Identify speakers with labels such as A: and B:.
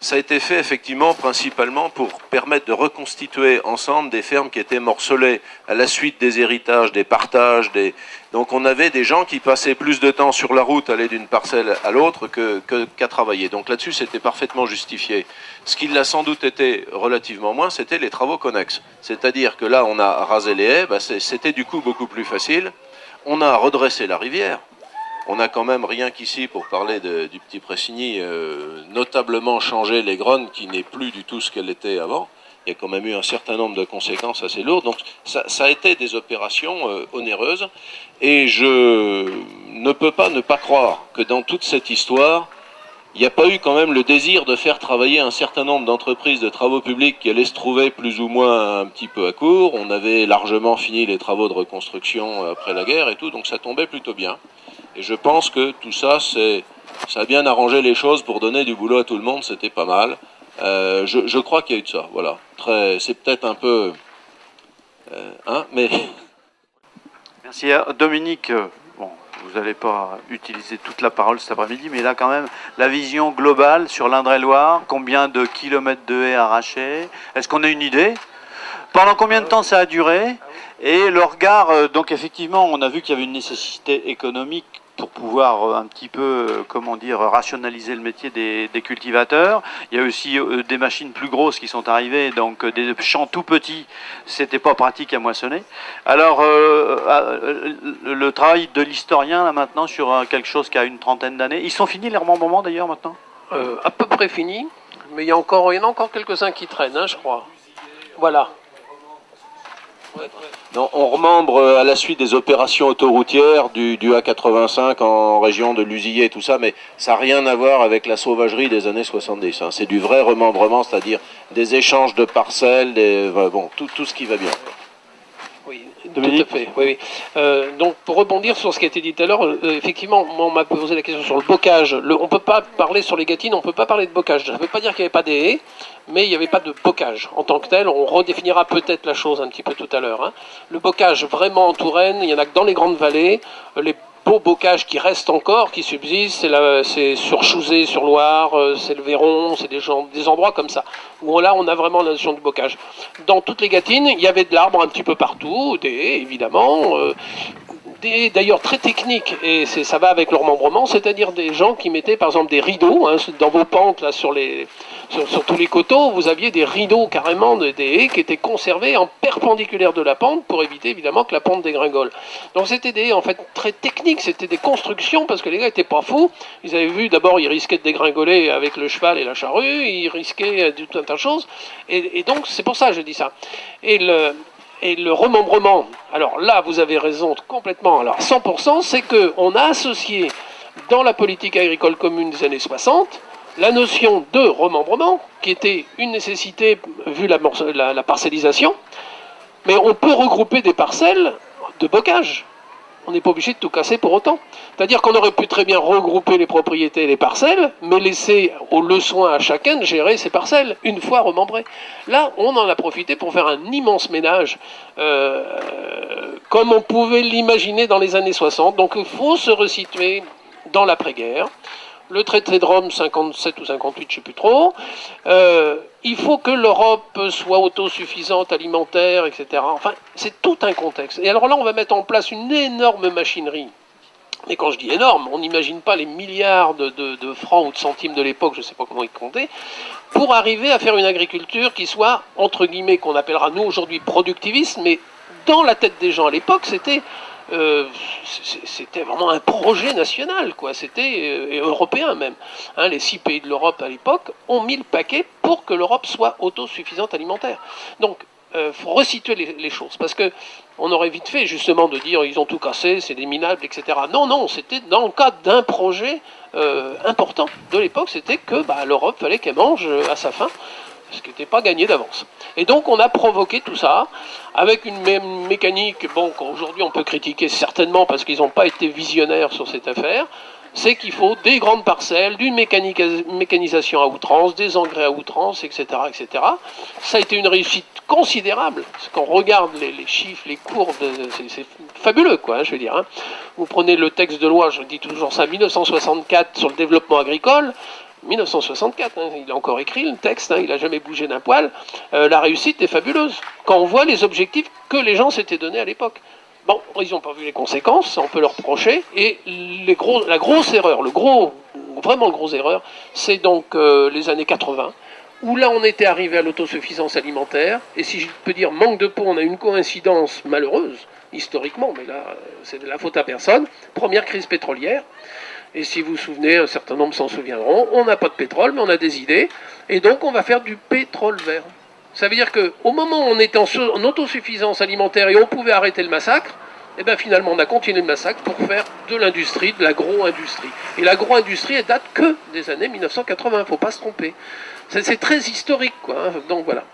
A: Ça a été fait effectivement principalement pour permettre de reconstituer ensemble des fermes qui étaient morcelées à la suite des héritages, des partages. Donc on avait des gens qui passaient plus de temps sur la route, aller d'une parcelle à l'autre, qu'à travailler. Donc là-dessus, c'était parfaitement justifié. Ce qui l'a sans doute été relativement moins, c'était les travaux connexes. C'est-à-dire que là, on a rasé les haies, c'était du coup beaucoup plus facile. On a redressé la rivière. On a quand même, rien qu'ici, pour parler du petit Pressigny, notablement changé l'Aigronne, qui n'est plus du tout ce qu'elle était avant. Il y a quand même eu un certain nombre de conséquences assez lourdes. Donc ça a été des opérations onéreuses. Et je ne peux pas ne pas croire que dans toute cette histoire, il n'y a pas eu quand même le désir de faire travailler un certain nombre d'entreprises de travaux publics qui allaient se trouver plus ou moins un petit peu à court. On avait largement fini les travaux de reconstruction après la guerre et tout, donc ça tombait plutôt bien. Et je pense que tout ça, ça a bien arrangé les choses pour donner du boulot à tout le monde, c'était pas mal. Je crois qu'il y a eu de ça, voilà. C'est peut-être un peu... mais...
B: Merci. Dominique, bon, vous n'allez pas utiliser toute la parole cet après-midi, mais là quand même, la vision globale sur l'Indre-et-Loire, combien de kilomètres de haies arrachés? Est-ce qu'on a une idée? Pendant combien de temps ça a duré? Et le regard, donc effectivement, on a vu qu'il y avait une nécessité économique pour pouvoir un petit peu, comment dire, rationaliser le métier des cultivateurs. Il y a aussi des machines plus grosses qui sont arrivées, donc des champs tout petits, c'était pas pratique à moissonner. Alors, le travail de l'historien, là, maintenant, sur quelque chose qui a une trentaine d'années, ils sont finis les remembrements, d'ailleurs, maintenant?
C: À peu près finis, mais il y en a encore quelques-uns qui traînent, hein, je crois. Voilà.
A: Non, on remembre à la suite des opérations autoroutières du A85 en région de Lusillet et tout ça, mais ça n'a rien à voir avec la sauvagerie des années 70. Hein. C'est du vrai remembrement, c'est-à-dire des échanges de parcelles, bon, tout ce qui va bien.
C: Oui, tout à fait. Oui, oui. Donc, pour rebondir sur ce qui a été dit tout à l'heure, effectivement, moi, on m'a posé la question sur le bocage. On ne peut pas parler sur les gâtines, on ne peut pas parler de bocage. Ça ne veut pas dire qu'il n'y avait pas des haies, mais il n'y avait pas de bocage en tant que tel. On redéfinira peut-être la chose un petit peu tout à l'heure. Hein. Le bocage, vraiment en Touraine, il n'y en a que dans les grandes vallées. Les beaux bocages qui restent encore, qui subsistent, c'est sur Chouzé, sur Loire, c'est le Véron, c'est des endroits comme ça, où là on a vraiment la notion du bocage. Dans toutes les gâtines, il y avait de l'arbre un petit peu partout, des haies évidemment, d'ailleurs très techniques, et ça va avec le remembrement, c'est-à-dire des gens qui mettaient par exemple des rideaux, hein, dans vos pentes, là, sur tous les coteaux, vous aviez des rideaux carrément, des haies qui étaient conservées en perpendiculaire de la pente pour éviter évidemment que la pente dégringole. Donc c'était des haies en fait très techniques, c'était des constructions parce que les gars n'étaient pas fous. Ils avaient vu d'abord, ils risquaient de dégringoler avec le cheval et la charrue, ils risquaient tout un tas de choses, et donc c'est pour ça que je dis ça. Et le remembrement, alors là vous avez raison complètement, alors 100%, c'est qu'on a associé dans la politique agricole commune des années 60 la notion de remembrement, qui était une nécessité vu la parcellisation, mais on peut regrouper des parcelles de bocage. On n'est pas obligé de tout casser pour autant. C'est-à-dire qu'on aurait pu très bien regrouper les propriétés et les parcelles, mais laisser le soin à chacun de gérer ses parcelles, une fois remembrées. Là, on en a profité pour faire un immense ménage, comme on pouvait l'imaginer dans les années 60. Donc il faut se resituer dans l'après-guerre. Le traité de Rome, 57 ou 58, je ne sais plus trop. Il faut que l'Europe soit autosuffisante, alimentaire, etc. Enfin, c'est tout un contexte. Et alors là, on va mettre en place une énorme machinerie. Mais quand je dis énorme, on n'imagine pas les milliards de francs ou de centimes de l'époque, je ne sais pas comment ils comptaient, pour arriver à faire une agriculture qui soit, entre guillemets, qu'on appellera nous aujourd'hui productiviste, mais dans la tête des gens à l'époque, c'était vraiment un projet national, quoi. C'était européen même. Hein, les 6 pays de l'Europe à l'époque ont mis le paquet pour que l'Europe soit autosuffisante alimentaire. Donc, faut resituer les choses, parce que on aurait vite fait justement de dire ils ont tout cassé, c'est des minables, etc. Non, non, c'était dans le cadre d'un projet important de l'époque, c'était que l'Europe fallait qu'elle mange à sa faim, ce qui n'était pas gagné d'avance. Et donc on a provoqué tout ça avec une mécanique, bon, qu'aujourd'hui on peut critiquer certainement parce qu'ils n'ont pas été visionnaires sur cette affaire, c'est qu'il faut des grandes parcelles, d'une mécanisation à outrance, des engrais à outrance, etc., etc. Ça a été une réussite considérable. Parce qu'on regarde les chiffres, les courbes, c'est fabuleux, quoi, hein, je veux dire. Hein. Vous prenez le texte de loi, je dis toujours ça, 1964 sur le développement agricole. 1964, hein, il a encore écrit le texte, hein, il n'a jamais bougé d'un poil. La réussite est fabuleuse. Quand on voit les objectifs que les gens s'étaient donnés à l'époque. Bon, ils n'ont pas vu les conséquences, on peut leur reprocher. Et la grosse erreur, vraiment le gros erreur, c'est donc les années 80, où là on était arrivé à l'autosuffisance alimentaire. Et si je peux dire manque de peau, on a une coïncidence malheureuse, historiquement, mais là c'est de la faute à personne. Première crise pétrolière. Et si vous vous souvenez, un certain nombre s'en souviendront, on n'a pas de pétrole, mais on a des idées. Et donc, on va faire du pétrole vert. Ça veut dire qu'au moment où on était en autosuffisance alimentaire et on pouvait arrêter le massacre, eh bien finalement, on a continué le massacre pour faire de l'industrie, de l'agro-industrie. Et l'agro-industrie, elle date que des années 1980, il ne faut pas se tromper. C'est très historique, quoi. Hein. Donc voilà.